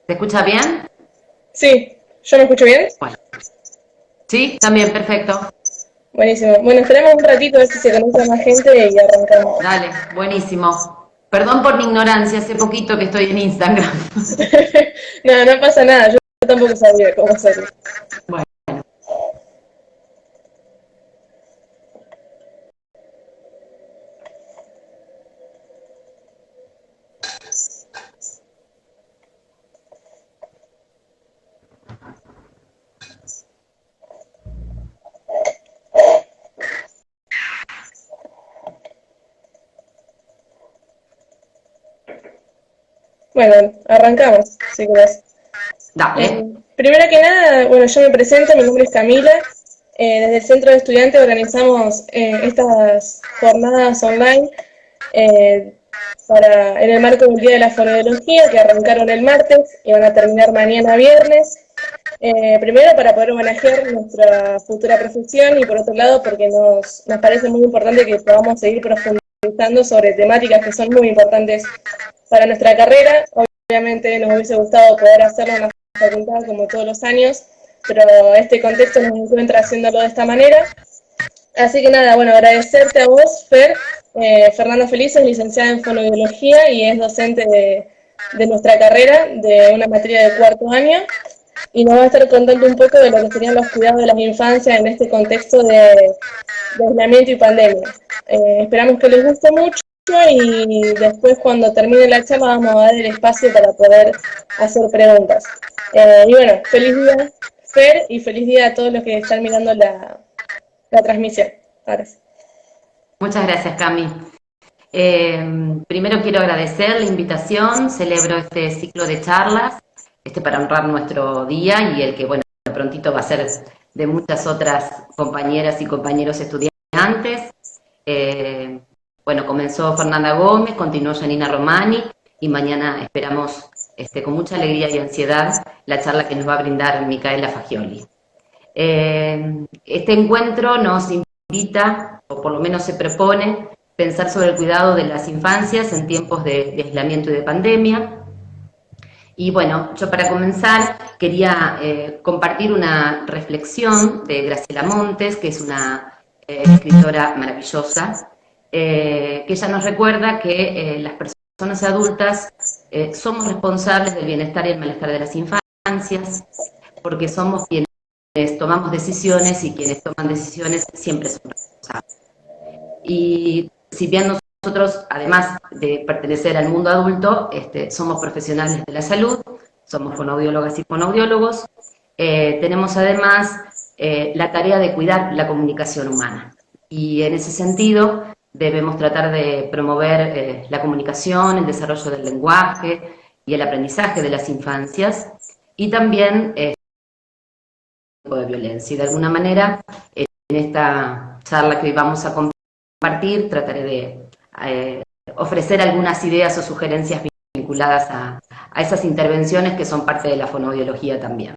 ¿Se escucha bien? Sí, ¿yo me escucho bien? Bueno, sí, también, perfecto. Buenísimo. Bueno, esperamos un ratito a ver si se conecta más gente y arrancamos. Dale, buenísimo. Perdón por mi ignorancia, hace poquito que estoy en Instagram. No, no pasa nada, yo tampoco sabía cómo hacerlo. Bueno, Bueno, arrancamos, si querés. Eh, dale. Primero que nada, bueno, yo me presento, mi nombre es Camila. Desde el Centro de Estudiantes organizamos estas jornadas online eh, en el marco del Día de la Fonoaudiología, que arrancaron el martes y van a terminar mañana viernes. Primero para poder homenajear nuestra futura profesión y por otro lado porque nos parece muy importante que podamos seguir profundizando sobre temáticas que son muy importantes para nuestra carrera. Obviamente nos hubiese gustado poder hacerlo en la facultad como todos los años, pero este contexto nos encuentra haciéndolo de esta manera. Así que nada, bueno, agradecerte a vos, Fer. Fernanda Feliz es licenciada en fonoaudiología y es docente de nuestra carrera, de una materia de cuarto año, y nos va a estar contando un poco de lo que serían los cuidados de las infancias en este contexto de aislamiento y pandemia. Esperamos que les guste mucho y después cuando termine la charla vamos a dar el espacio para poder hacer preguntas. Y bueno, feliz día, Fer, y feliz día a todos los que están mirando la transmisión. Ahora sí. Muchas gracias, Cami. Primero quiero agradecer la invitación, celebro este ciclo de charlas, para honrar nuestro día y el que, bueno, prontito va a ser de muchas otras compañeras y compañeros estudiantes. Eh, bueno, comenzó Fernanda Gómez, continuó Janina Romani y mañana esperamos con mucha alegría y ansiedad la charla que nos va a brindar Micaela Fagioli. Este encuentro nos invita, o por lo menos se propone, pensar sobre el cuidado de las infancias en tiempos de aislamiento y de pandemia. Y bueno, yo para comenzar quería compartir una reflexión de Graciela Montes, que es una escritora maravillosa, que ella nos recuerda que las personas adultas somos responsables del bienestar y el malestar de las infancias, porque somos quienes tomamos decisiones y quienes toman decisiones siempre son responsables. Y si bien nosotros, además de pertenecer al mundo adulto, somos profesionales de la salud, somos fonoaudiólogas y fonoaudiólogos, tenemos además la tarea de cuidar la comunicación humana. Y en ese sentido debemos tratar de promover la comunicación, el desarrollo del lenguaje y el aprendizaje de las infancias y también de violencia. Y de alguna manera, en esta charla que hoy vamos a compartir, trataré de ofrecer algunas ideas o sugerencias vinculadas a esas intervenciones que son parte de la fonoaudiología también.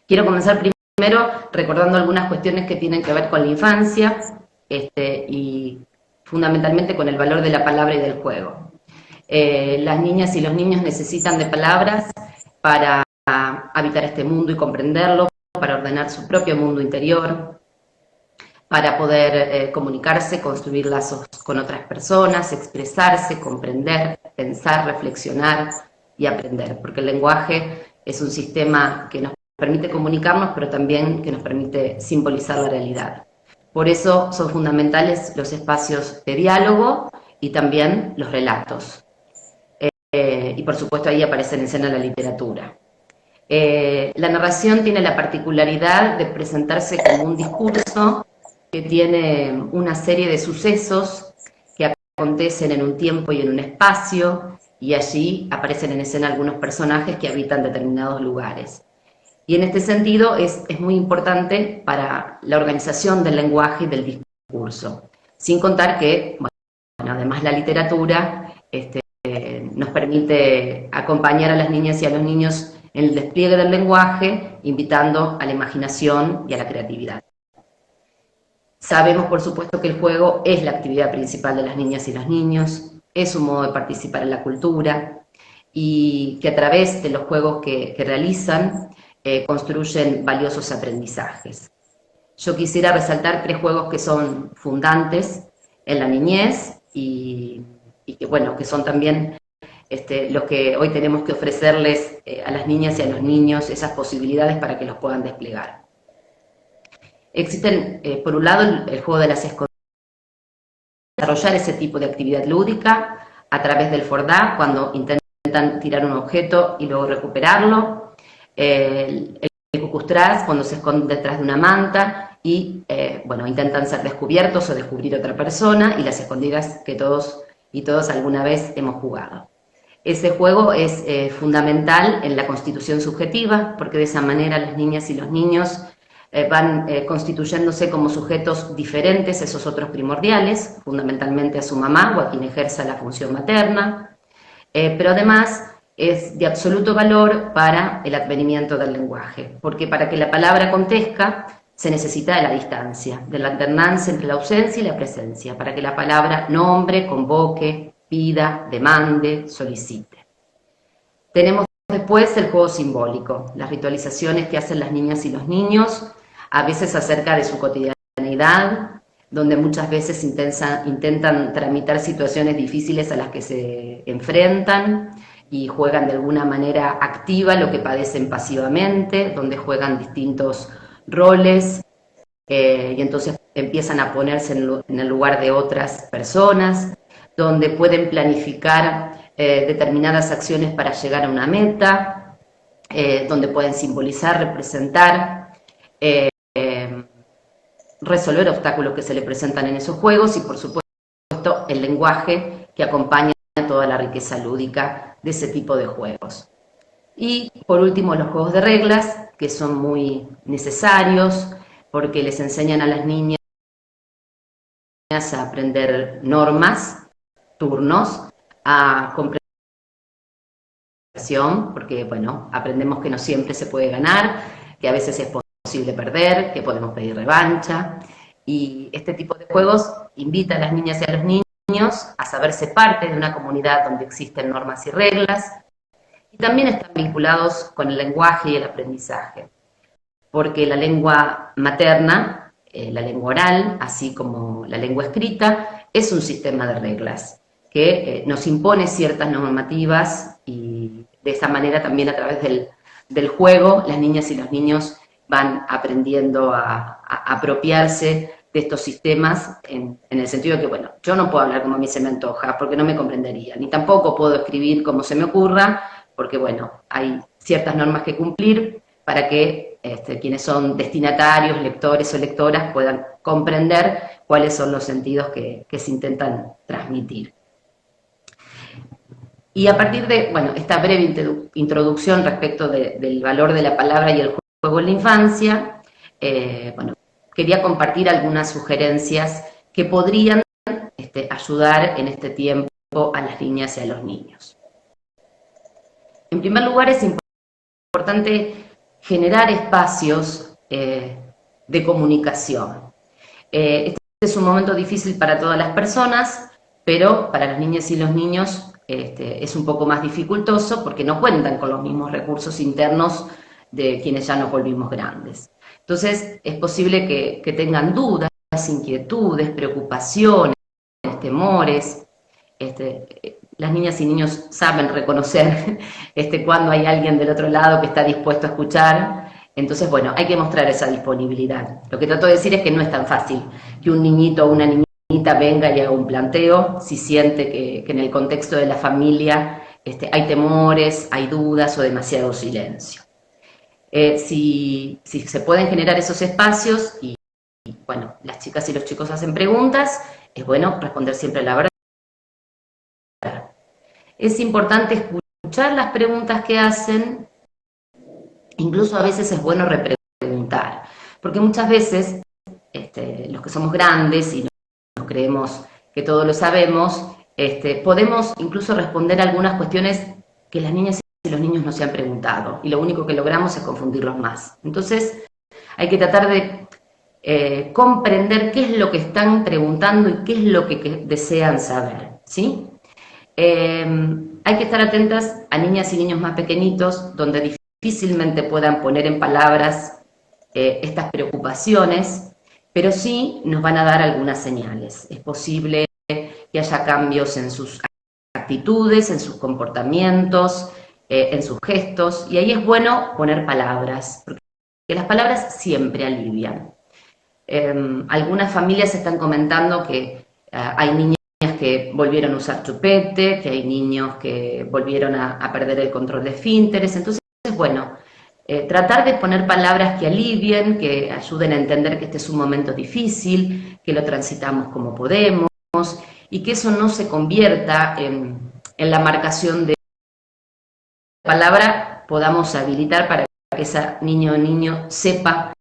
Quiero comenzar primero recordando algunas cuestiones que tienen que ver con la infancia y fundamentalmente con el valor de la palabra y del juego. Las niñas y los niños necesitan de palabras para habitar este mundo y comprenderlo, para ordenar su propio mundo interior, para poder comunicarse, construir lazos con otras personas, expresarse, comprender, pensar, reflexionar y aprender, porque el lenguaje es un sistema que nos permite comunicarnos, pero también que nos permite simbolizar la realidad. Por eso son fundamentales los espacios de diálogo y también los relatos. Y por supuesto ahí aparece en escena la literatura. La narración tiene la particularidad de presentarse como un discurso que tiene una serie de sucesos que acontecen en un tiempo y en un espacio, y allí aparecen en escena algunos personajes que habitan determinados lugares. Y en este sentido es muy importante para la organización del lenguaje y del discurso, sin contar que, bueno, además la literatura nos permite acompañar a las niñas y a los niños en el despliegue del lenguaje, invitando a la imaginación y a la creatividad. Sabemos, por supuesto, que el juego es la actividad principal de las niñas y los niños, es un modo de participar en la cultura, y que a través de los juegos que realizan construyen valiosos aprendizajes. Yo quisiera resaltar 3 juegos que son fundantes en la niñez y que, bueno, que son también los que hoy tenemos que ofrecerles a las niñas y a los niños esas posibilidades para que los puedan desplegar. Existen, por un lado, el juego de las escondidas, desarrollar ese tipo de actividad lúdica a través del Fordá, cuando intentan tirar un objeto y luego recuperarlo. El cucustrás, cuando se esconde detrás de una manta y, bueno, intentan ser descubiertos o descubrir otra persona, y las escondidas que todos y todas alguna vez hemos jugado. Ese juego es fundamental en la constitución subjetiva, porque de esa manera las niñas y los niños van constituyéndose como sujetos diferentes a esos otros primordiales, fundamentalmente a su mamá o a quien ejerza la función materna, pero además es de absoluto valor para el advenimiento del lenguaje, porque para que la palabra acontezca se necesita de la distancia, de la alternancia entre la ausencia y la presencia, para que la palabra nombre, convoque, pida, demande, solicite. Tenemos después el juego simbólico, las ritualizaciones que hacen las niñas y los niños, a veces acerca de su cotidianidad, donde muchas veces intentan tramitar situaciones difíciles a las que se enfrentan y juegan de alguna manera activa lo que padecen pasivamente, donde juegan distintos roles y entonces empiezan a ponerse en el lugar de otras personas, donde pueden planificar determinadas acciones para llegar a una meta, donde pueden simbolizar, representar, resolver obstáculos que se le presentan en esos juegos y, por supuesto, el lenguaje que acompaña toda la riqueza lúdica de ese tipo de juegos. Y, por último, los juegos de reglas, que son muy necesarios porque les enseñan a las niñas a aprender normas, turnos, a comprensión, porque, bueno, aprendemos que no siempre se puede ganar, que a veces es posible perder, que podemos pedir revancha, y este tipo de juegos invita a las niñas y a los niños a saberse parte de una comunidad donde existen normas y reglas, y también están vinculados con el lenguaje y el aprendizaje, porque la lengua materna, la lengua oral, así como la lengua escrita, es un sistema de reglas que nos impone ciertas normativas, y de esa manera también a través del juego las niñas y los niños van aprendiendo a apropiarse de estos sistemas en el sentido de que, bueno, yo no puedo hablar como a mí se me antoja porque no me comprendería, ni tampoco puedo escribir como se me ocurra porque, bueno, hay ciertas normas que cumplir para que quienes son destinatarios, lectores o lectoras puedan comprender cuáles son los sentidos que se intentan transmitir. Y a partir de, bueno, esta breve introducción respecto del valor de la palabra y el juego en la infancia, bueno, quería compartir algunas sugerencias que podrían ayudar en este tiempo a las niñas y a los niños. En primer lugar, es importante generar espacios de comunicación. Este es un momento difícil para todas las personas, pero para las niñas y los niños es un poco más dificultoso porque no cuentan con los mismos recursos internos de quienes ya nos volvimos grandes. Entonces, es posible que tengan dudas, inquietudes, preocupaciones, temores. Las niñas y niños saben reconocer cuando hay alguien del otro lado que está dispuesto a escuchar. Entonces, bueno, hay que mostrar esa disponibilidad. Lo que trato de decir es que no es tan fácil que un niñito o una niñita venga y haga un planteo si siente que en el contexto de la familia hay temores, hay dudas o demasiado silencio. Si se pueden generar esos espacios y, bueno, las chicas y los chicos hacen preguntas, es bueno responder siempre la verdad. Es importante escuchar las preguntas que hacen, incluso a veces es bueno repreguntar, porque muchas veces los que somos grandes y nos creemos que todo lo sabemos, podemos incluso responder algunas cuestiones que las niñas y los niños no se han preguntado, y lo único que logramos es confundirlos más. Entonces, hay que tratar de comprender qué es lo que están preguntando y qué es lo que desean saber, ¿sí? hay que estar atentas a niñas y niños más pequeñitos, donde difícilmente puedan poner en palabras estas preocupaciones, pero sí nos van a dar algunas señales. Es posible que haya cambios en sus actitudes, en sus comportamientos, en sus gestos, y ahí es bueno poner palabras, porque las palabras siempre alivian. Algunas familias están comentando que hay niñas que volvieron a usar chupete, que hay niños que volvieron a perder el control de esfínteres. Entonces, bueno, tratar de poner palabras que alivien, que ayuden a entender que este es un momento difícil, que lo transitamos como podemos, y que eso no se convierta en la marcación de palabra, podamos habilitar para que ese niño o niño sepa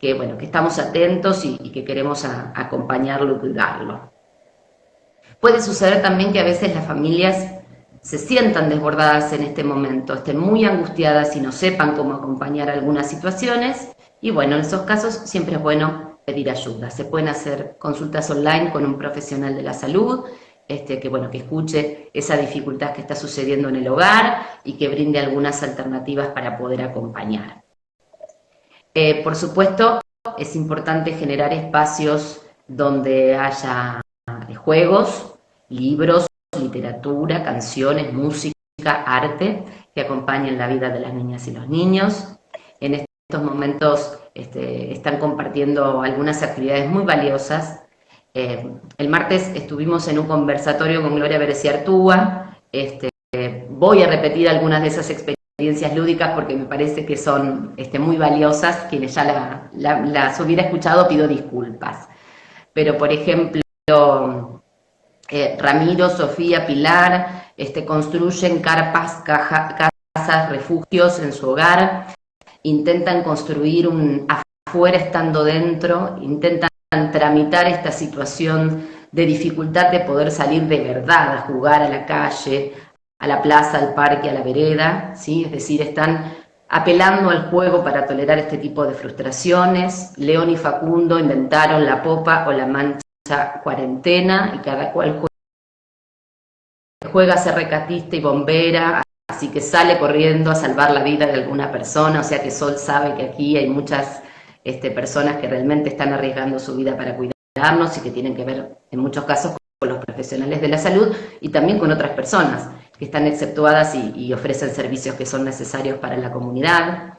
que, bueno, que estamos atentos y que queremos acompañarlo y cuidarlo. Puede suceder también que a veces las familias se sientan desbordadas en este momento, estén muy angustiadas y no sepan cómo acompañar algunas situaciones, y bueno, en esos casos siempre es bueno pedir ayuda. Se pueden hacer consultas online con un profesional de la salud, que bueno, que escuche esa dificultad que está sucediendo en el hogar y que brinde algunas alternativas para poder acompañar. Por supuesto, es importante generar espacios donde haya juegos, libros, literatura, canciones, música, arte, que acompañen la vida de las niñas y los niños. En estos momentos están compartiendo algunas actividades muy valiosas. El martes estuvimos en un conversatorio con Gloria Bereciartúa. Voy a repetir algunas de esas experiencias lúdicas porque me parece que son muy valiosas. Quienes ya las hubiera escuchado, pido disculpas. Pero, por ejemplo, Ramiro, Sofía, Pilar construyen carpas, casas, refugios en su hogar, intentan construir un afuera estando dentro, intentan tramitar esta situación de dificultad de poder salir de verdad a jugar a la calle, a la plaza, al parque, a la vereda, ¿sí? Es decir, están apelando al juego para tolerar este tipo de frustraciones. León y Facundo inventaron la popa o la mancha cuarentena, y cada cual juega a ser rescatista y bombera, así que sale corriendo a salvar la vida de alguna persona. O sea que Sol sabe que aquí hay muchas personas que realmente están arriesgando su vida para cuidarnos y que tienen que ver en muchos casos con los profesionales de la salud y también con otras personas que están exceptuadas y ofrecen servicios que son necesarios para la comunidad.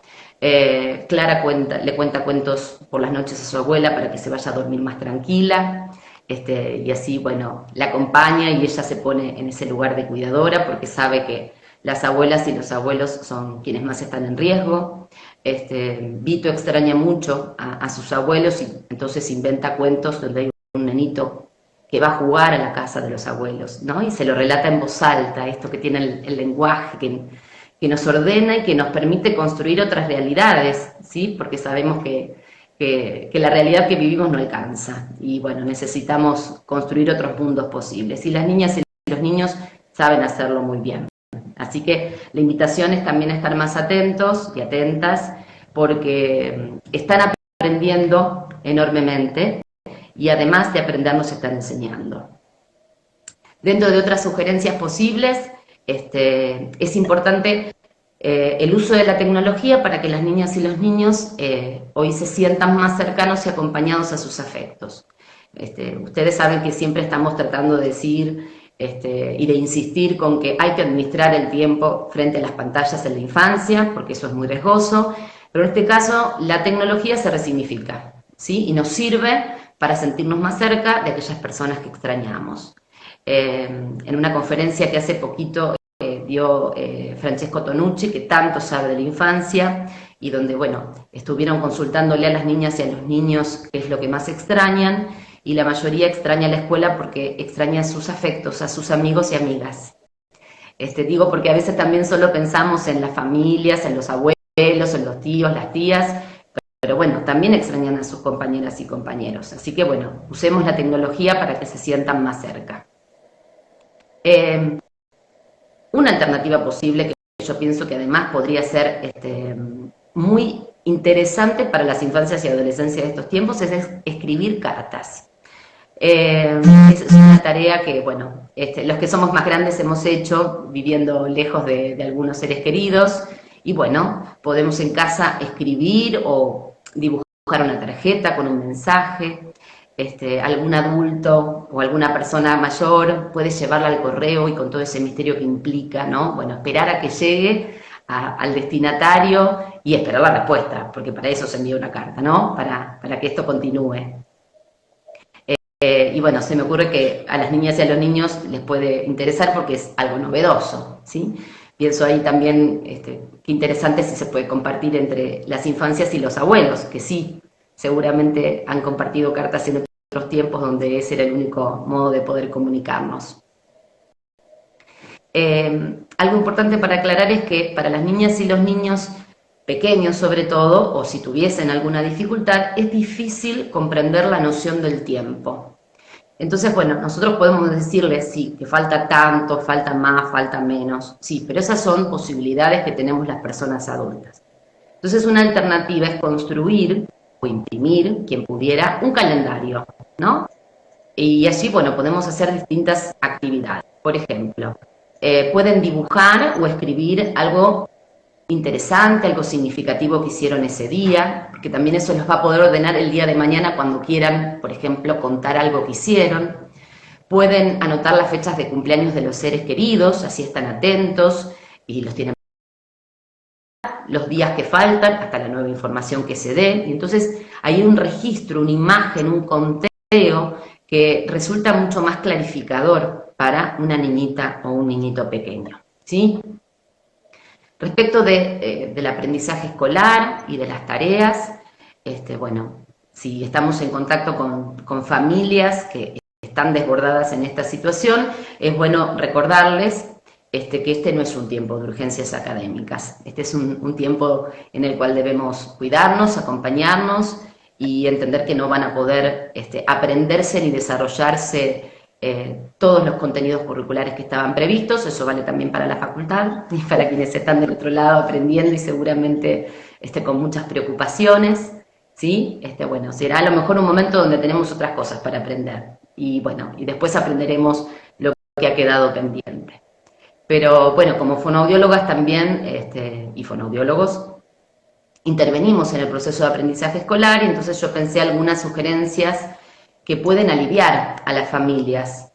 Clara le cuenta cuentos por las noches a su abuela para que se vaya a dormir más tranquila, y así, bueno, la acompaña y ella se pone en ese lugar de cuidadora porque sabe que las abuelas y los abuelos son quienes más están en riesgo. Vito extraña mucho a sus abuelos y entonces inventa cuentos donde hay un nenito que va a jugar a la casa de los abuelos, ¿no? Y se lo relata en voz alta, esto que tiene el lenguaje que nos ordena y que nos permite construir otras realidades, ¿sí? Porque sabemos que la realidad que vivimos no alcanza y bueno, necesitamos construir otros mundos posibles, y las niñas y los niños saben hacerlo muy bien. Así que la invitación es también a estar más atentos y atentas, porque están aprendiendo enormemente y además de aprender nos están enseñando. Dentro de otras sugerencias posibles, es importante el uso de la tecnología para que las niñas y los niños hoy se sientan más cercanos y acompañados a sus afectos. Ustedes saben que siempre estamos tratando de decir y de insistir con que hay que administrar el tiempo frente a las pantallas en la infancia, porque eso es muy riesgoso, pero en este caso la tecnología se resignifica, ¿sí? Y nos sirve para sentirnos más cerca de aquellas personas que extrañamos. En una conferencia que hace poquito dio Francesco Tonucci, que tanto sabe de la infancia, y donde, bueno, estuvieron consultándole a las niñas y a los niños qué es lo que más extrañan, y la mayoría extraña la escuela porque extraña sus afectos, a sus amigos y amigas. Digo porque a veces también solo pensamos en las familias, en los abuelos, en los tíos, las tías, pero bueno, también extrañan a sus compañeras y compañeros. Así que bueno, usemos la tecnología para que se sientan más cerca. Una alternativa posible que yo pienso que además podría ser muy interesante para las infancias y adolescencias de estos tiempos es escribir cartas. Es una tarea que, bueno, los que somos más grandes hemos hecho viviendo lejos de algunos seres queridos y, bueno, podemos en casa escribir o dibujar una tarjeta con un mensaje. Algún adulto o alguna persona mayor puede llevarla al correo y con todo ese misterio que implica, ¿no? Bueno, esperar a que llegue al destinatario y esperar la respuesta, porque para eso se envía una carta, ¿no? Para que esto continúe. Y bueno, se me ocurre que a las niñas y a los niños les puede interesar porque es algo novedoso, ¿sí? Pienso ahí también qué interesante si se puede compartir entre las infancias y los abuelos, que sí, seguramente han compartido cartas en otros tiempos donde ese era el único modo de poder comunicarnos. Algo importante para aclarar es que para las niñas y los niños pequeños sobre todo, o si tuviesen alguna dificultad, es difícil comprender la noción del tiempo. Entonces, bueno, nosotros podemos decirles, sí, que falta tanto, falta más, falta menos, sí, pero esas son posibilidades que tenemos las personas adultas. Entonces, una alternativa es construir o imprimir, quien pudiera, un calendario, ¿no? Y allí, bueno, podemos hacer distintas actividades. Por ejemplo, pueden dibujar o escribir algo interesante, algo significativo que hicieron ese día, porque también eso los va a poder ordenar el día de mañana cuando quieran, por ejemplo, contar algo que hicieron. Pueden anotar las fechas de cumpleaños de los seres queridos, así están atentos y los tienen los días que faltan hasta la nueva información que se dé. Y entonces hay un registro, una imagen, un conteo que resulta mucho más clarificador para una niñita o un niñito pequeño, ¿sí? Respecto del aprendizaje escolar y de las tareas, bueno, si estamos en contacto con familias que están desbordadas en esta situación, es bueno recordarles que este no es un tiempo de urgencias académicas, este es un tiempo en el cual debemos cuidarnos, acompañarnos y entender que no van a poder aprenderse ni desarrollarse todos los contenidos curriculares que estaban previstos. Eso vale también para la facultad y para quienes están del otro lado aprendiendo y seguramente con muchas preocupaciones, ¿sí? Bueno, será a lo mejor un momento donde tenemos otras cosas para aprender y bueno, y después aprenderemos lo que ha quedado pendiente. Pero bueno, como fonoaudiólogas también, y fonoaudiólogos, intervenimos en el proceso de aprendizaje escolar y entonces yo pensé algunas sugerencias que pueden aliviar a las familias,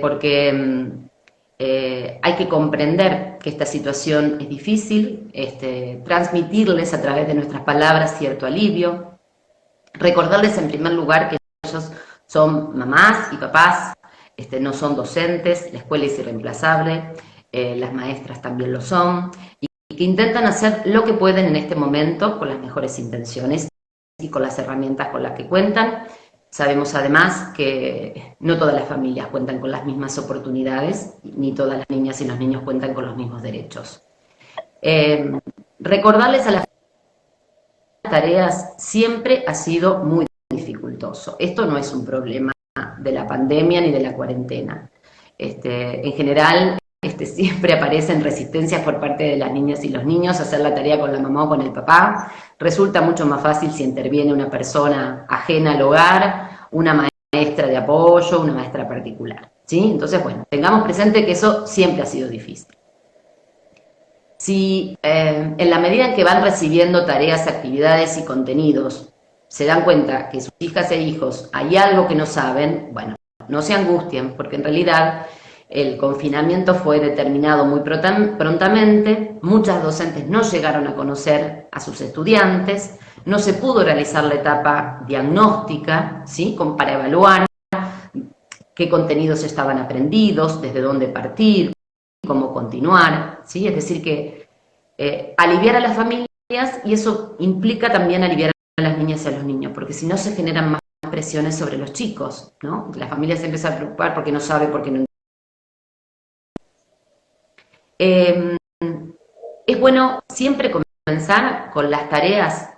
porque hay que comprender que esta situación es difícil, transmitirles a través de nuestras palabras cierto alivio, recordarles en primer lugar que ellos son mamás y papás, no son docentes, la escuela es irreemplazable, las maestras también lo son, y que intentan hacer lo que pueden en este momento con las mejores intenciones y con las herramientas con las que cuentan. Sabemos además que no todas las familias cuentan con las mismas oportunidades, ni todas las niñas y los niños cuentan con los mismos derechos. Recordarles a las tareas siempre ha sido muy dificultoso. Esto no es un problema de la pandemia ni de la cuarentena. En general, siempre aparecen resistencias por parte de las niñas y los niños a hacer la tarea con la mamá o con el papá. Resulta mucho más fácil si interviene una persona ajena al hogar, una maestra de apoyo, una maestra particular, ¿sí? Entonces, bueno, tengamos presente que eso siempre ha sido difícil. Si en la medida en que van recibiendo tareas, actividades y contenidos, se dan cuenta que sus hijas e hijos hay algo que no saben, bueno, no se angustien, porque en realidad el confinamiento fue determinado muy prontamente, muchas docentes no llegaron a conocer a sus estudiantes, no se pudo realizar la etapa diagnóstica, ¿sí? Para evaluar qué contenidos estaban aprendidos, desde dónde partir, cómo continuar, ¿sí? Es decir que aliviar a las familias, y eso implica también aliviar a las niñas y a los niños, porque si no se generan más presiones sobre los chicos, ¿no? La familia se empieza a preocupar porque no sabe, porque no. Es bueno siempre comenzar con las tareas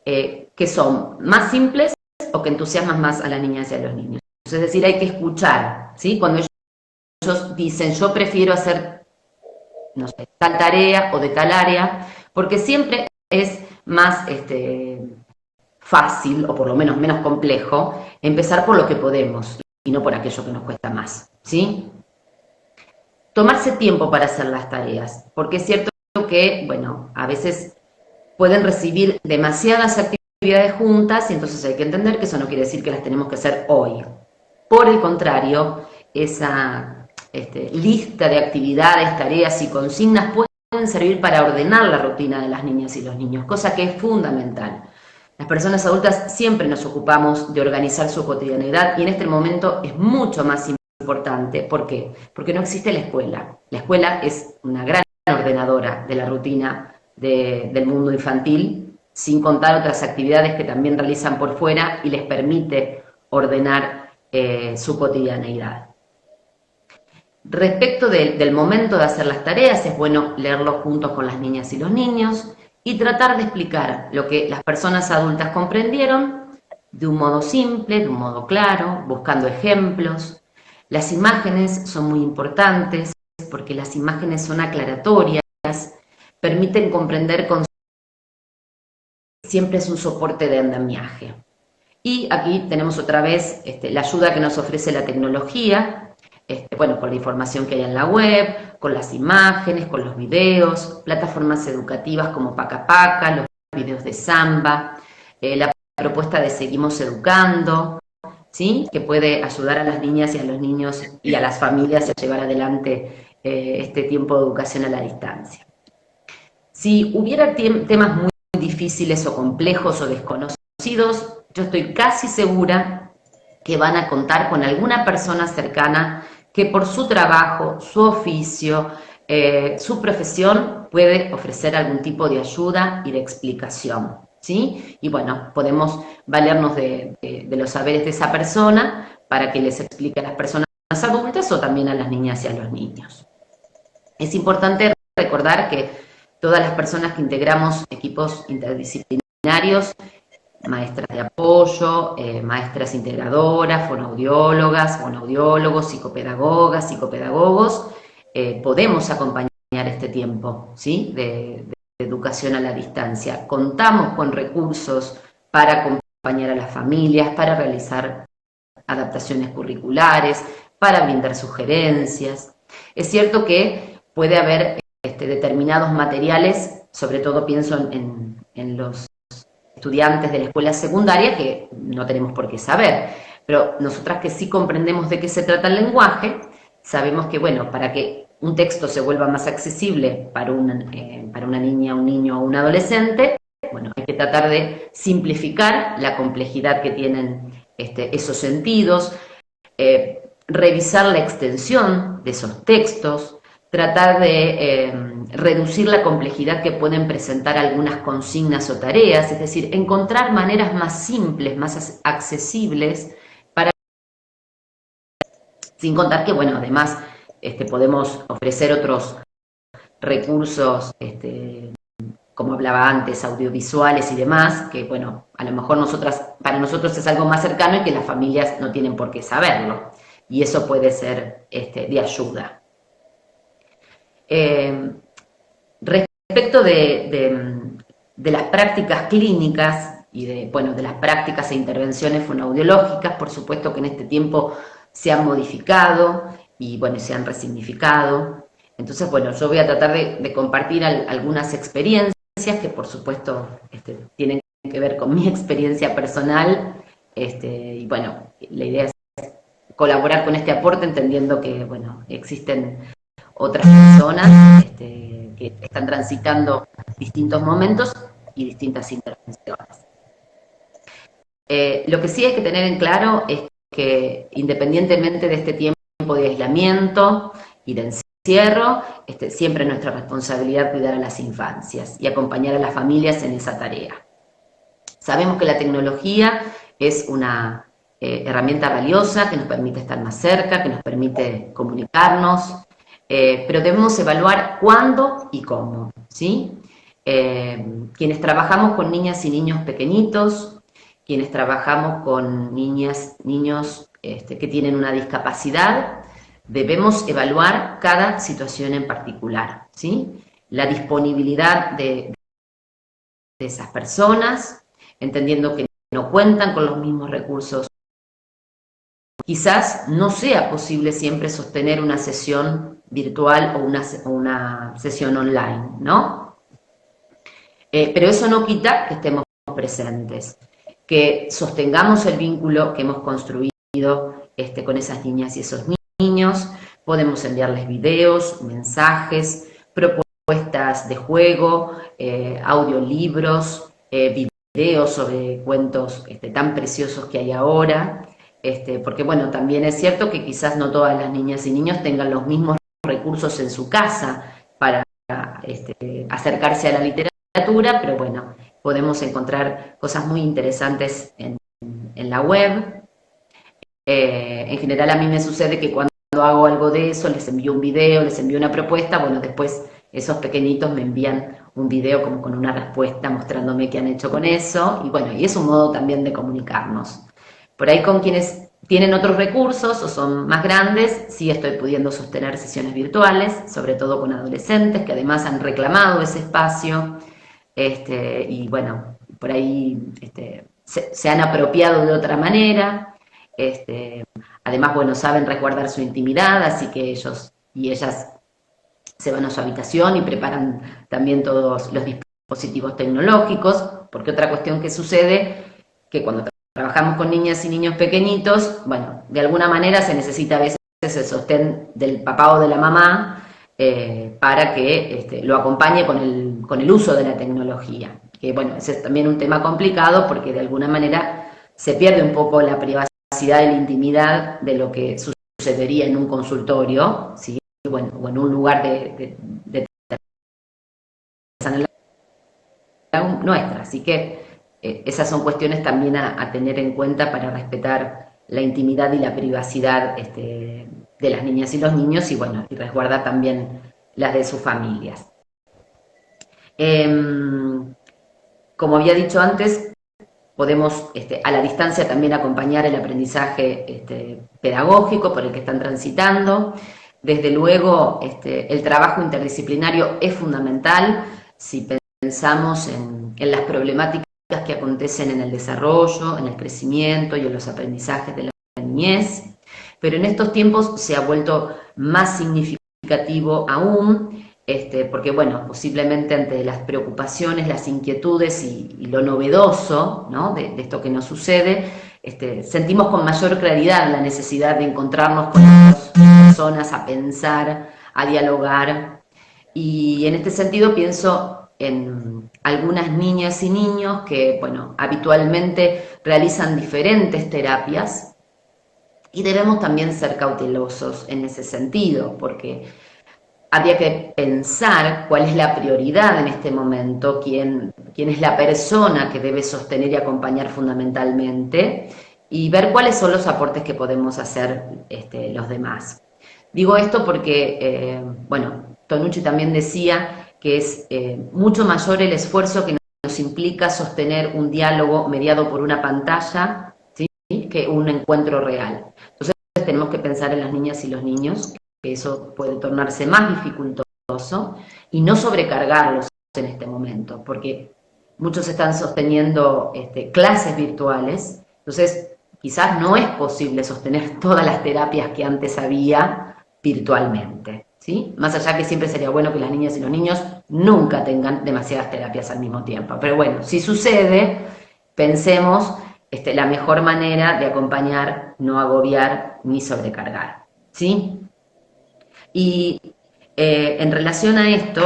que son más simples o que entusiasman más a las niñas y a los niños. Es decir, hay que escuchar, ¿sí? Cuando ellos dicen, yo prefiero hacer, no sé, tal tarea o de tal área, porque siempre es más fácil, o por lo menos menos complejo, empezar por lo que podemos y no por aquello que nos cuesta más, ¿sí? Tomarse tiempo para hacer las tareas, porque es cierto que, bueno, a veces pueden recibir demasiadas actividades juntas y entonces hay que entender que eso no quiere decir que las tenemos que hacer hoy. Por el contrario, esa lista de actividades, tareas y consignas pueden servir para ordenar la rutina de las niñas y los niños, cosa que es fundamental. Las personas adultas siempre nos ocupamos de organizar su cotidianidad y en este momento es mucho más importante. ¿Por qué? Porque no existe la escuela. La escuela es una gran ordenadora de la rutina del mundo infantil, sin contar otras actividades que también realizan por fuera y les permite ordenar su cotidianeidad. Respecto del momento de hacer las tareas, es bueno leerlo juntos con las niñas y los niños y tratar de explicar lo que las personas adultas comprendieron de un modo simple, de un modo claro, buscando ejemplos. Las imágenes son muy importantes porque las imágenes son aclaratorias, permiten comprender con siempre es un soporte de andamiaje. Y aquí tenemos otra vez la ayuda que nos ofrece la tecnología, bueno, con la información que hay en la web, con las imágenes, con los videos, plataformas educativas como Paca Paca, los videos de Samba, la propuesta de Seguimos Educando, ¿sí? Que puede ayudar a las niñas y a los niños y a las familias a llevar adelante este tiempo de educación a la distancia. Si hubiera temas muy difíciles o complejos o desconocidos, yo estoy casi segura que van a contar con alguna persona cercana que por su trabajo, su oficio, su profesión puede ofrecer algún tipo de ayuda y de explicación, ¿sí? Y bueno, podemos valernos de los saberes de esa persona para que les explique a las personas adultas o también a las niñas y a los niños. Es importante recordar que todas las personas que integramos equipos interdisciplinarios, maestras de apoyo, maestras integradoras, fonoaudiólogas, fonoaudiólogos, psicopedagogas, psicopedagogos, podemos acompañar este tiempo, ¿sí? de educación a la distancia. Contamos con recursos para acompañar a las familias, para realizar adaptaciones curriculares, para brindar sugerencias. Es cierto que puede haber determinados materiales, sobre todo pienso en los estudiantes de la escuela secundaria que no tenemos por qué saber, pero nosotras que sí comprendemos de qué se trata el lenguaje, sabemos que, bueno, para que un texto se vuelva más accesible para una niña, un niño o un adolescente, bueno, hay que tratar de simplificar la complejidad que tienen esos sentidos, revisar la extensión de esos textos, tratar de reducir la complejidad que pueden presentar algunas consignas o tareas, es decir, encontrar maneras más simples, más accesibles, sin contar que, bueno, además podemos ofrecer otros recursos, como hablaba antes, audiovisuales y demás, que, bueno, a lo mejor para nosotros es algo más cercano y que las familias no tienen por qué saberlo, y eso puede ser de ayuda. Respecto de las prácticas clínicas y de las prácticas e intervenciones fonoaudiológicas, por supuesto que en este tiempo se han modificado y bueno, se han resignificado. Entonces, bueno, yo voy a tratar de compartir algunas experiencias que por supuesto tienen que ver con mi experiencia personal, y bueno, la idea es colaborar con este aporte entendiendo que, bueno, existen otras personas que están transitando distintos momentos y distintas intervenciones. Lo que sí hay que tener en claro es que independientemente de este tiempo de aislamiento y de encierro, siempre es nuestra responsabilidad cuidar a las infancias y acompañar a las familias en esa tarea. Sabemos que la tecnología es una herramienta valiosa que nos permite estar más cerca, que nos permite comunicarnos, pero debemos evaluar cuándo y cómo, ¿sí? Quienes trabajamos con niñas y niños pequeñitos, quienes trabajamos con niños que tienen una discapacidad, debemos evaluar cada situación en particular, ¿sí? La disponibilidad de esas personas, entendiendo que no cuentan con los mismos recursos. Quizás no sea posible siempre sostener una sesión virtual o una sesión online, ¿no? Pero eso no quita que estemos presentes, que sostengamos el vínculo que hemos construido con esas niñas y esos niños. Podemos enviarles videos, mensajes, propuestas de juego, audiolibros, videos sobre cuentos tan preciosos que hay ahora, porque bueno, también es cierto que quizás no todas las niñas y niños tengan los mismos recursos en su casa para acercarse a la literatura, pero bueno, podemos encontrar cosas muy interesantes en la web. En general a mí me sucede que cuando hago algo de eso, les envío un video, les envío una propuesta, bueno, después esos pequeñitos me envían un video como con una respuesta mostrándome qué han hecho con eso, y bueno, y es un modo también de comunicarnos. Por ahí con quienes tienen otros recursos o son más grandes, sí estoy pudiendo sostener sesiones virtuales, sobre todo con adolescentes que además han reclamado ese espacio, y bueno, por ahí se han apropiado de otra manera. Además, bueno, saben resguardar su intimidad, así que ellos y ellas se van a su habitación y preparan también todos los dispositivos tecnológicos, porque otra cuestión que sucede, que cuando trabajamos con niñas y niños pequeñitos, bueno, de alguna manera se necesita a veces el sostén del papá o de la mamá para que lo acompañe con el uso de la tecnología, que bueno, ese es también un tema complicado porque de alguna manera se pierde un poco la privacidad y la intimidad de lo que sucedería en un consultorio, ¿sí? Bueno, o en un lugar de nuestra, así que esas son cuestiones también a tener en cuenta para respetar la intimidad y la privacidad de las niñas y los niños y bueno, y resguardar también las de sus familias. Como había dicho antes, podemos a la distancia también acompañar el aprendizaje pedagógico por el que están transitando. Desde luego, el trabajo interdisciplinario es fundamental si pensamos en las problemáticas que acontecen en el desarrollo, en el crecimiento y en los aprendizajes de la niñez, pero en estos tiempos se ha vuelto más significativo aún, porque bueno, posiblemente ante las preocupaciones, las inquietudes y lo novedoso, ¿no? de esto que nos sucede, sentimos con mayor claridad la necesidad de encontrarnos con otras personas, a pensar, a dialogar, y en este sentido pienso en algunas niñas y niños que, bueno, habitualmente realizan diferentes terapias y debemos también ser cautelosos en ese sentido, porque habría que pensar cuál es la prioridad en este momento, quién es la persona que debe sostener y acompañar fundamentalmente, y ver cuáles son los aportes que podemos hacer los demás. Digo esto porque, bueno, Tonucci también decía que es mucho mayor el esfuerzo que nos implica sostener un diálogo mediado por una pantalla, ¿sí? que un encuentro real. Entonces tenemos que pensar en las niñas y los niños, que eso puede tornarse más dificultoso, y no sobrecargarlos en este momento, porque muchos están sosteniendo clases virtuales, entonces quizás no es posible sostener todas las terapias que antes había virtualmente, ¿sí? Más allá que siempre sería bueno que las niñas y los niños nunca tengan demasiadas terapias al mismo tiempo, pero bueno, si sucede, pensemos la mejor manera de acompañar, no agobiar ni sobrecargar, ¿sí? Y en relación a esto,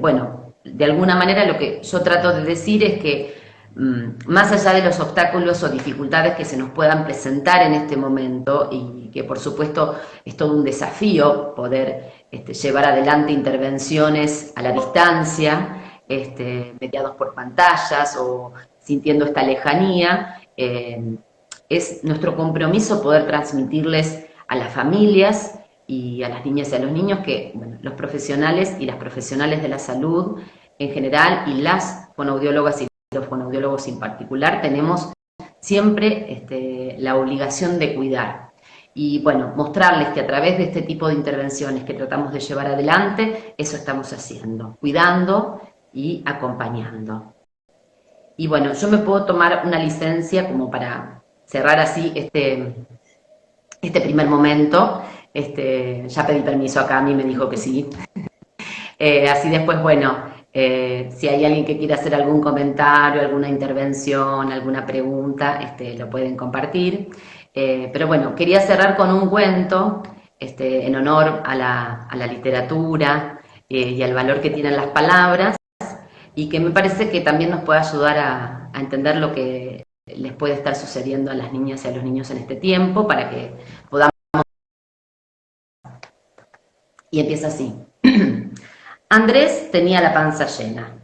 bueno, de alguna manera lo que yo trato de decir es que más allá de los obstáculos o dificultades que se nos puedan presentar en este momento, y que por supuesto es todo un desafío poder llevar adelante intervenciones a la distancia, mediados por pantallas o sintiendo esta lejanía, es nuestro compromiso poder transmitirles a las familias y a las niñas y a los niños que bueno, los profesionales y las profesionales de la salud en general y las fonoaudiólogas y los fonoaudiólogos en particular tenemos siempre la obligación de cuidar y bueno, mostrarles que a través de este tipo de intervenciones que tratamos de llevar adelante, eso estamos haciendo, cuidando y acompañando. Y bueno, yo me puedo tomar una licencia como para cerrar así este primer momento. Ya pedí permiso acá, a mí me dijo que sí. Así después, bueno, si hay alguien que quiera hacer algún comentario, alguna intervención, alguna pregunta, lo pueden compartir. Pero bueno, quería cerrar con un cuento en honor a la literatura y al valor que tienen las palabras y que me parece que también nos puede ayudar a entender lo que les puede estar sucediendo a las niñas y a los niños en este tiempo para que podamos... Y empieza así. Andrés tenía la panza llena,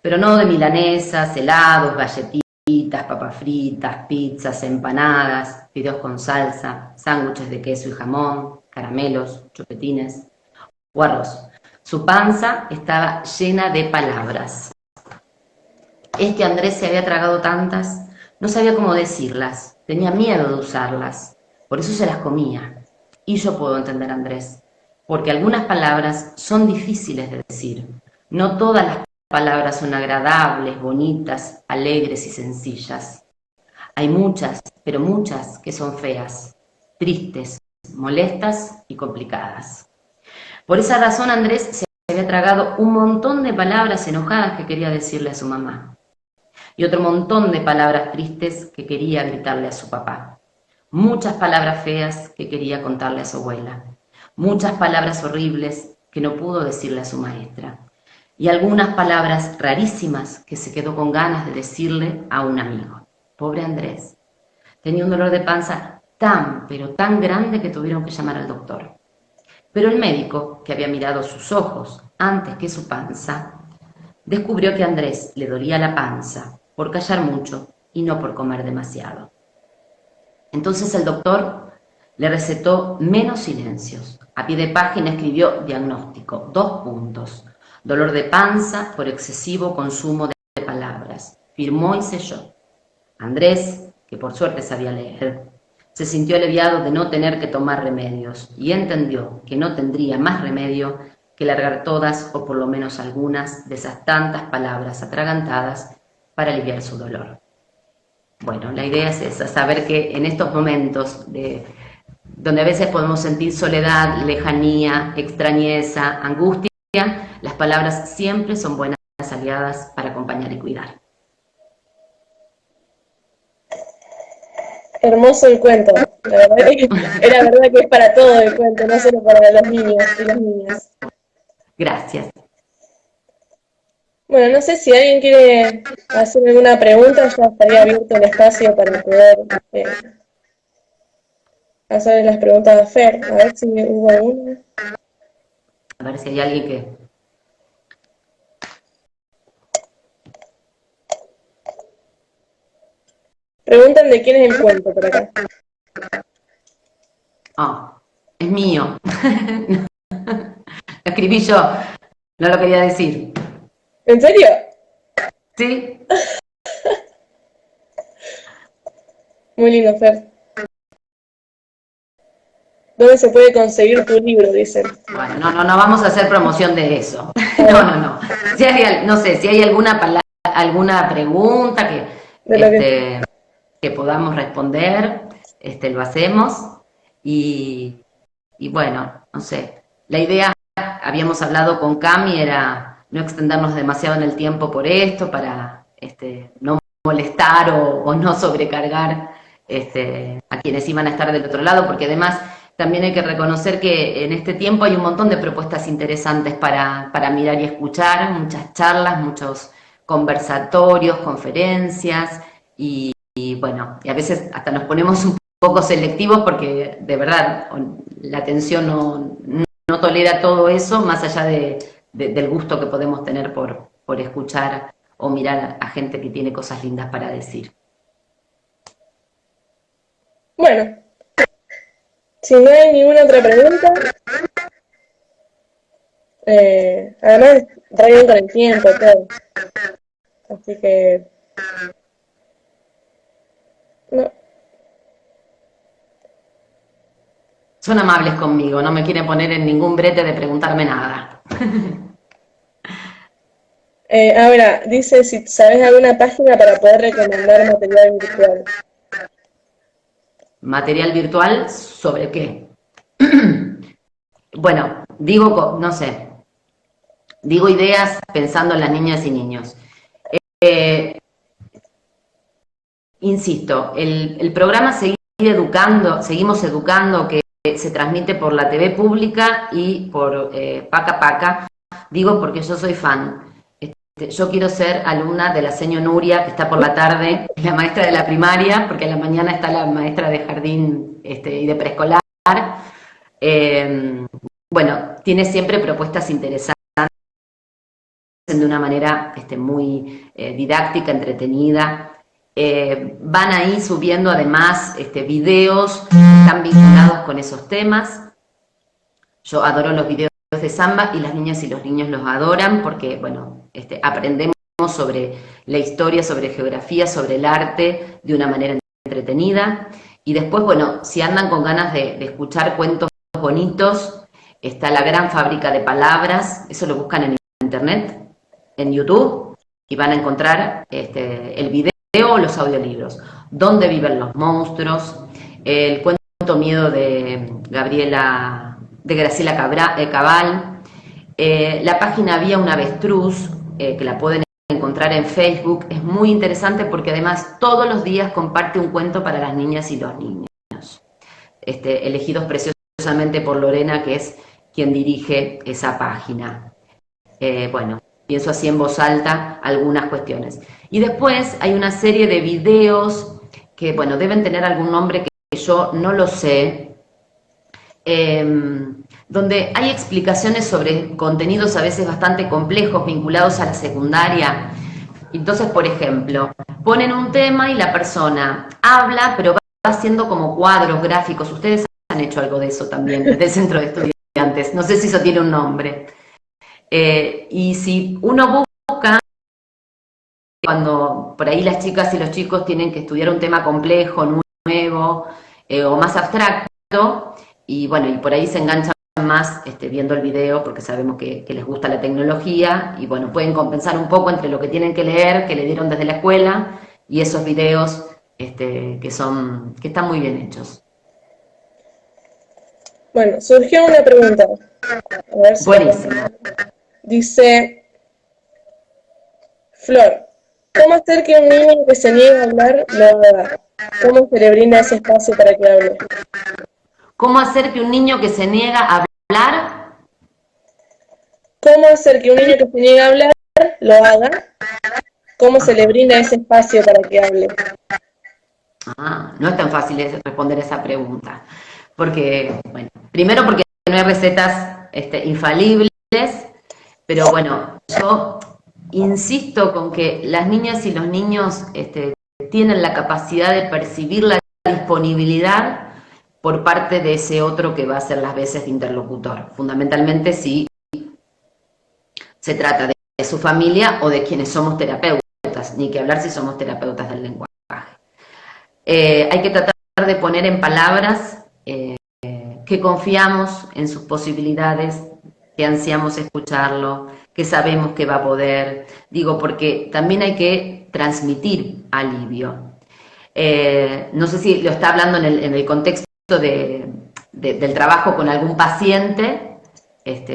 pero no de milanesas, helados, galletitas, papas fritas, pizzas, empanadas, fideos con salsa, sándwiches de queso y jamón, caramelos, chupetines o arroz. Su panza estaba llena de palabras. Es que Andrés se había tragado tantas, no sabía cómo decirlas, tenía miedo de usarlas, por eso se las comía. Y yo puedo entender a Andrés, porque algunas palabras son difíciles de decir. No todas las palabras son agradables, bonitas, alegres y sencillas. Hay muchas, pero muchas que son feas, tristes, molestas y complicadas. Por esa razón Andrés se había tragado un montón de palabras enojadas que quería decirle a su mamá y otro montón de palabras tristes que quería gritarle a su papá. Muchas palabras feas que quería contarle a su abuela. Muchas palabras horribles que no pudo decirle a su maestra. Y algunas palabras rarísimas que se quedó con ganas de decirle a un amigo. Pobre Andrés. Tenía un dolor de panza tan, pero tan grande que tuvieron que llamar al doctor. Pero el médico, que había mirado sus ojos antes que su panza, descubrió que a Andrés le dolía la panza por callar mucho y no por comer demasiado. Entonces el doctor le recetó menos silencios. A pie de página escribió diagnóstico, 2 puntos. Dolor de panza por excesivo consumo de palabras. Firmó y selló. Andrés, que por suerte sabía leer, se sintió aliviado de no tener que tomar remedios y entendió que no tendría más remedio que largar todas o por lo menos algunas de esas tantas palabras atragantadas para aliviar su dolor. Bueno, la idea es esa, saber que en estos momentos donde a veces podemos sentir soledad, lejanía, extrañeza, angustia, las palabras siempre son buenas aliadas para acompañar y cuidar. Hermoso el cuento, la verdad era verdad que es para todo el cuento, no solo para los niños y las niñas. Gracias. Bueno, no sé si alguien quiere hacer alguna pregunta, ya estaría abierto el espacio para poder hacer las preguntas a Fer, a ver si hubo alguna. A ver si hay alguien que... Preguntan de quién es el cuento por acá. Oh, es mío. Lo escribí yo, no lo quería decir. ¿En serio? ¿Sí? Muy lindo, Fer. ¿Dónde se puede conseguir tu libro? Dicen. Bueno, no vamos a hacer promoción de eso. No. Si hay, no sé, si hay alguna pregunta que podamos responder, lo hacemos. Y bueno, no sé. La idea, habíamos hablado con Cami, era no extendernos demasiado en el tiempo por esto, para no molestar o no sobrecargar a quienes iban a estar del otro lado, porque además también hay que reconocer que en este tiempo hay un montón de propuestas interesantes para mirar y escuchar, muchas charlas, muchos conversatorios, conferencias, y bueno, y a veces hasta nos ponemos un poco selectivos porque de verdad la atención no tolera todo eso, más allá del gusto que podemos tener por escuchar o mirar a gente que tiene cosas lindas para decir. Bueno, si no hay ninguna otra pregunta, además traigan con el tiempo todo, así que no. Son amables conmigo, no me quieren poner en ningún brete de preguntarme nada. Ahora, dice si sabes alguna página para poder recomendar material virtual. ¿Material virtual sobre qué? Bueno, no sé, digo ideas pensando en las niñas y niños. Eh, Insisto, el programa seguimos educando, que se transmite por la TV pública y por Paca Paca. Digo porque yo soy fan. Yo quiero ser alumna de la seño Nuria, que está por la tarde, la maestra de la primaria, porque a la mañana está la maestra de jardín y de preescolar. Eh, bueno, tiene siempre propuestas interesantes de una manera muy didáctica, entretenida. Van ahí subiendo además videos que están vinculados con esos temas. Yo adoro los videos de samba y las niñas y los niños los adoran porque, bueno, aprendemos sobre la historia, sobre geografía, sobre el arte de una manera entretenida. Y después, bueno, si andan con ganas de escuchar cuentos bonitos, está La Gran Fábrica de Palabras, eso lo buscan en internet, en YouTube, y van a encontrar el video o los audiolibros. ¿Dónde viven los monstruos? El cuento Miedo de Graciela Cabal. La página Había un avestruz, que la pueden encontrar en Facebook. Es muy interesante porque además todos los días comparte un cuento para las niñas y los niños, elegidos preciosamente por Lorena, que es quien dirige esa página. Bueno, pienso así en voz alta algunas cuestiones. Y después hay una serie de videos que, bueno, deben tener algún nombre que yo no lo sé, donde hay explicaciones sobre contenidos a veces bastante complejos vinculados a la secundaria. Entonces, por ejemplo, ponen un tema y la persona habla, pero va haciendo como cuadros gráficos. Ustedes han hecho algo de eso también desde el centro de estudiantes. No sé si eso tiene un nombre. Y si uno busca, cuando por ahí las chicas y los chicos tienen que estudiar un tema complejo, nuevo o más abstracto, y bueno, y por ahí se enganchan más viendo el video porque sabemos que les gusta la tecnología y bueno, pueden compensar un poco entre lo que tienen que leer, que le dieron desde la escuela, y esos videos que están muy bien hechos. Bueno, surgió una pregunta. A ver si buenísimo. Dice, Flor, ¿cómo hacer que un niño que se niega a hablar lo haga? ¿Cómo se le brinda ese espacio para que hable? ¿Cómo hacer que un niño que se niega a hablar? ¿Cómo hacer que un niño que se niega a hablar lo haga? ¿Cómo se le brinda ese espacio para que hable? No es tan fácil responder esa pregunta. Porque, bueno, primero porque no hay recetas infalibles, pero bueno, yo insisto con que las niñas y los niños tienen la capacidad de percibir la disponibilidad por parte de ese otro que va a ser las veces de interlocutor, fundamentalmente si se trata de su familia o de quienes somos terapeutas, ni que hablar si somos terapeutas del lenguaje. Hay que tratar de poner en palabras que confiamos en sus posibilidades, que ansiamos escucharlo, que sabemos que va a poder, digo, porque también hay que transmitir alivio. No sé si lo está hablando en el contexto del trabajo con algún paciente,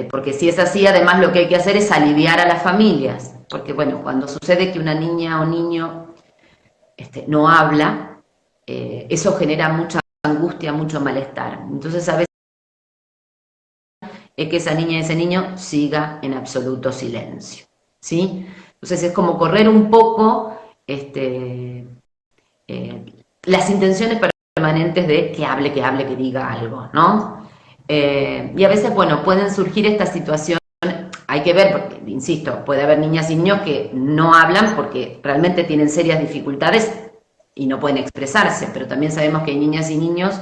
porque si es así, además lo que hay que hacer es aliviar a las familias, porque bueno, cuando sucede que una niña o niño no habla, eso genera mucha angustia, mucho malestar. Entonces a veces es que esa niña y ese niño siga en absoluto silencio, ¿sí? Entonces es como correr un poco las intenciones permanentes de que hable, que diga algo, ¿no? Y a veces, bueno, pueden surgir estas situaciones, hay que ver, porque, insisto, puede haber niñas y niños que no hablan porque realmente tienen serias dificultades y no pueden expresarse, pero también sabemos que hay niñas y niños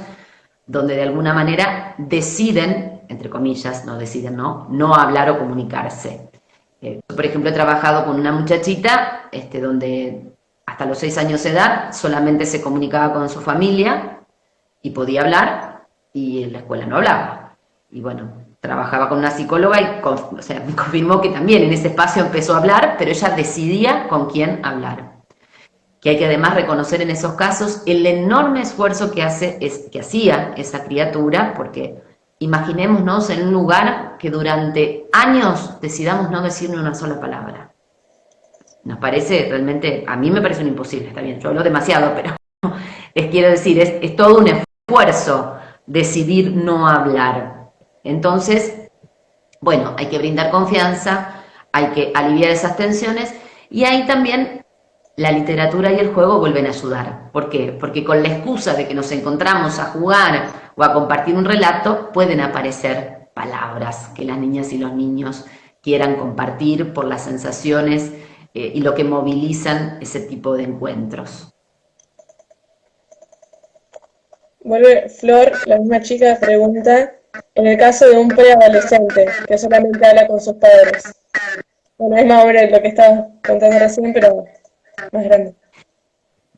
donde de alguna manera deciden, entre comillas, no hablar o comunicarse. Por ejemplo, he trabajado con una muchachita donde hasta los 6 años de edad solamente se comunicaba con su familia y podía hablar, y en la escuela no hablaba. Y bueno, trabajaba con una psicóloga y o sea, me confirmó que también en ese espacio empezó a hablar, pero ella decidía con quién hablar. Que hay que además reconocer en esos casos el enorme esfuerzo que hacía esa criatura, porque imaginémonos en un lugar que durante años decidamos no decir ni una sola palabra. Nos parece realmente, a mí me parece un imposible, está bien, yo hablo demasiado, pero quiero decir, es todo un esfuerzo decidir no hablar. Entonces, bueno, hay que brindar confianza, hay que aliviar esas tensiones, y ahí también la literatura y el juego vuelven a ayudar. ¿Por qué? Porque con la excusa de que nos encontramos a jugar o a compartir un relato, pueden aparecer palabras que las niñas y los niños quieran compartir por las sensaciones y lo que movilizan ese tipo de encuentros. Vuelve Flor, la misma chica, pregunta, en el caso de un preadolescente que solamente habla con sus padres. Bueno, es más o menos lo que estaba contando recién, pero más grande.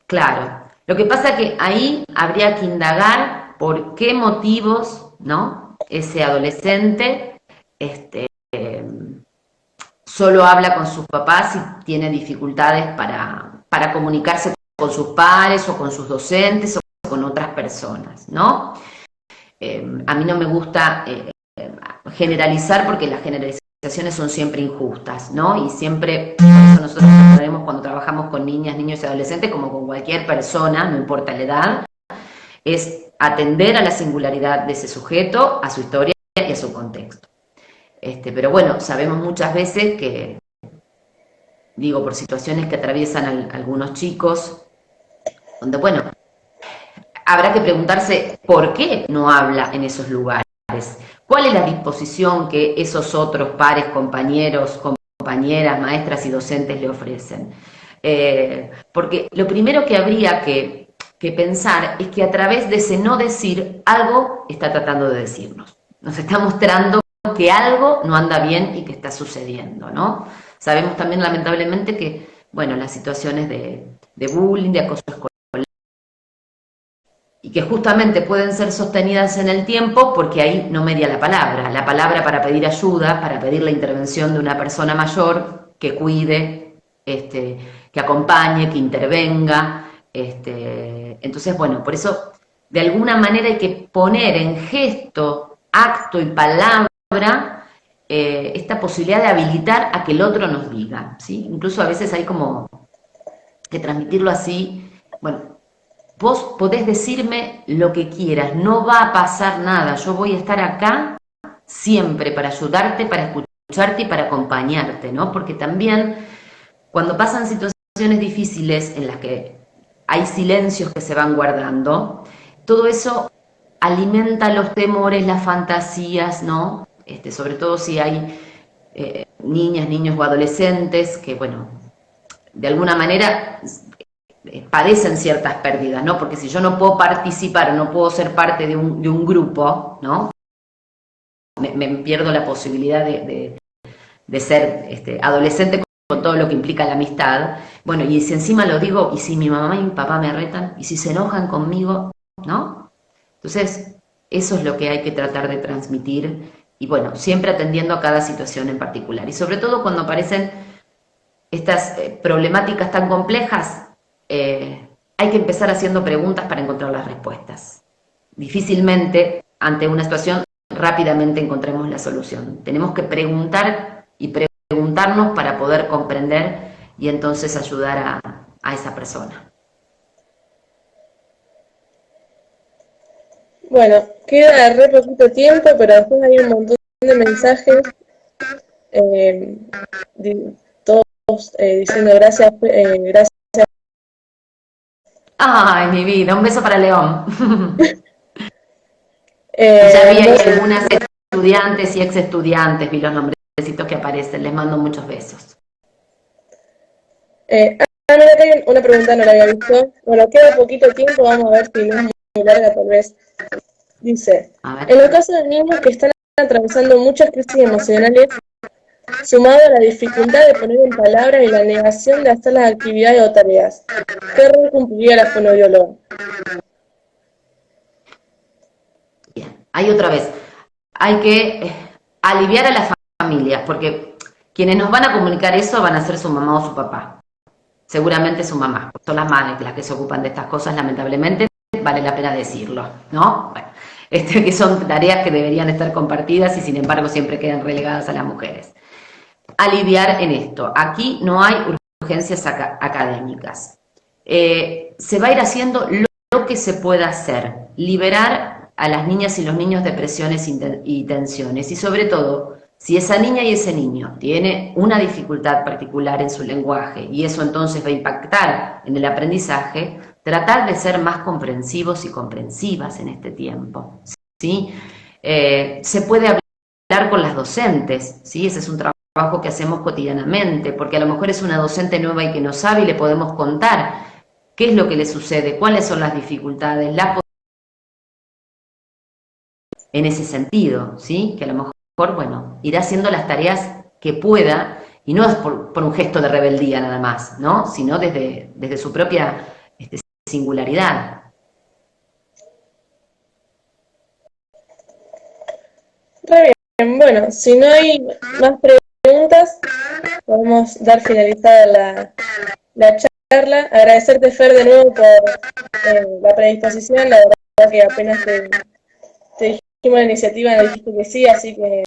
Claro, lo que pasa que ahí habría que indagar por qué motivos, ¿no? Ese adolescente solo habla con sus papás y tiene dificultades para comunicarse con sus pares o con sus docentes o con otras personas, ¿no? A mí no me gusta generalizar porque las generalizaciones son siempre injustas, ¿no? Y siempre, por eso nosotros sabemos cuando trabajamos con niñas, niños y adolescentes, como con cualquier persona, no importa la edad, es atender a la singularidad de ese sujeto, a su historia y a su contexto. Pero bueno, sabemos muchas veces que, digo, por situaciones que atraviesan algunos chicos, donde, bueno, habrá que preguntarse por qué no habla en esos lugares. ¿Cuál es la disposición que esos otros pares, compañeros, compañeras, maestras y docentes le ofrecen? Porque lo primero que habría que pensar es que a través de ese no decir, algo está tratando de decirnos. Nos está mostrando que algo no anda bien y que está sucediendo, ¿no? Sabemos también, lamentablemente, que, bueno, las situaciones de bullying, de acoso escolar, y que justamente pueden ser sostenidas en el tiempo porque ahí no media la palabra para pedir ayuda, para pedir la intervención de una persona mayor que cuide, que acompañe, que intervenga. Entonces, bueno, por eso de alguna manera hay que poner en gesto, acto y palabra esta posibilidad de habilitar a que el otro nos diga, ¿sí? Incluso a veces hay como que transmitirlo así, bueno, vos podés decirme lo que quieras, no va a pasar nada, yo voy a estar acá siempre para ayudarte, para escucharte y para acompañarte, ¿no? Porque también cuando pasan situaciones difíciles en las que hay silencios que se van guardando, todo eso alimenta los temores, las fantasías, ¿no? Sobre todo si hay niñas, niños o adolescentes que, bueno, de alguna manera padecen ciertas pérdidas, ¿no? Porque si yo no puedo participar, no puedo ser parte de un grupo, ¿no? Me pierdo la posibilidad de ser adolescente con todo lo que implica la amistad. Bueno, y si encima lo digo, y si mi mamá y mi papá me retan, y si se enojan conmigo, ¿no? Entonces, eso es lo que hay que tratar de transmitir, y bueno, siempre atendiendo a cada situación en particular. Y sobre todo cuando aparecen estas problemáticas tan complejas, hay que empezar haciendo preguntas para encontrar las respuestas. Difícilmente, ante una situación, rápidamente encontremos la solución. Tenemos que preguntar y preguntarnos para poder comprender y entonces ayudar a esa persona. Bueno, queda re poquito tiempo, pero después hay un montón de mensajes, todos diciendo gracias, gracias. Ay, mi vida, un beso para León. Ya vi algunas estudiantes y ex estudiantes, vi los nombrecitos que aparecen, les mando muchos besos. Mira, acá hay una pregunta, no la había visto. Bueno, queda poquito tiempo, vamos a ver si no es muy larga tal vez. Dice, en el caso de niños que están atravesando muchas crisis emocionales, sumado a la dificultad de poner en palabras y la negación de hacer las actividades o tareas, ¿qué rol cumpliría la fonoaudióloga? Bien, ahí otra vez, hay que aliviar a las familias, porque quienes nos van a comunicar eso van a ser su mamá o su papá. Seguramente su mamá, son las madres las que se ocupan de estas cosas, lamentablemente, vale la pena decirlo, ¿no? Bueno, que son tareas que deberían estar compartidas y sin embargo siempre quedan relegadas a las mujeres. Aliviar en esto. Aquí no hay urgencias académicas. Se va a ir haciendo lo que se pueda hacer, liberar a las niñas y los niños de presiones y tensiones, y sobre todo, si esa niña y ese niño tiene una dificultad particular en su lenguaje y eso entonces va a impactar en el aprendizaje, tratar de ser más comprensivos y comprensivas en este tiempo, ¿sí? Se puede hablar con las docentes, ¿sí? Ese es un trabajo que hacemos cotidianamente, porque a lo mejor es una docente nueva y que no sabe y le podemos contar qué es lo que le sucede, cuáles son las dificultades, en ese sentido, ¿sí? Que a lo mejor, bueno, irá haciendo las tareas que pueda, y no es por un gesto de rebeldía nada más, ¿no? Sino desde su propia singularidad. Re bien, bueno, si no hay más preguntas, podemos dar finalizada la charla. Agradecerte, Fer, de nuevo por la predisposición. La verdad que apenas te dijimos la iniciativa, nos dijiste que sí, así que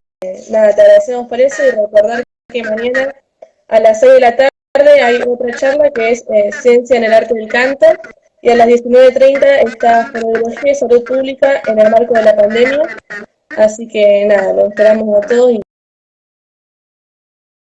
nada, te agradecemos por eso y recordar que mañana a las 6 de la tarde hay otra charla que es Ciencia en el Arte del Canto, y a las 19:30 está Fonoaudiología y Salud Pública en el marco de la pandemia. Así que nada, los esperamos a todos y